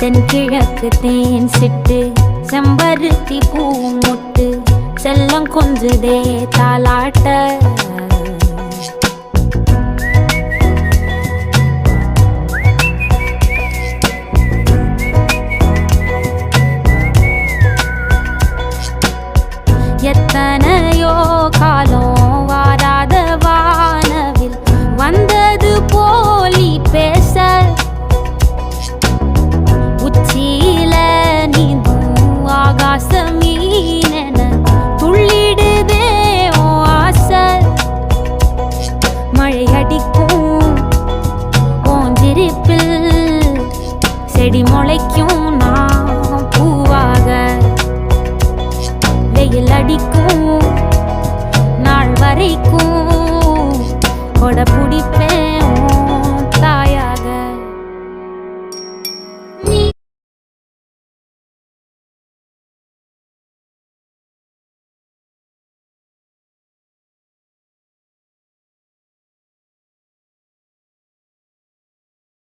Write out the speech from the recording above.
தென்கிழக்கு தேன் சிட்டு செம்பருத்தி பூ முட்டு செல்லம் கொஞ்சுதே தாலாட்ட எத்தனையோ காலம் வாராத வானவில் வந்தது போலி பேச உச்சியில நீந்தும் ஆகாச மீனென துள்ளிடுதே ஓ ஆசை மழை அடிக்கும் ஓஞ்சிருப்பில் செடி முளைக்கும் நான் பூவாக வெயில் அடிக்கும் நாள் வரைக்கும் கொடை பிடிப்பேன்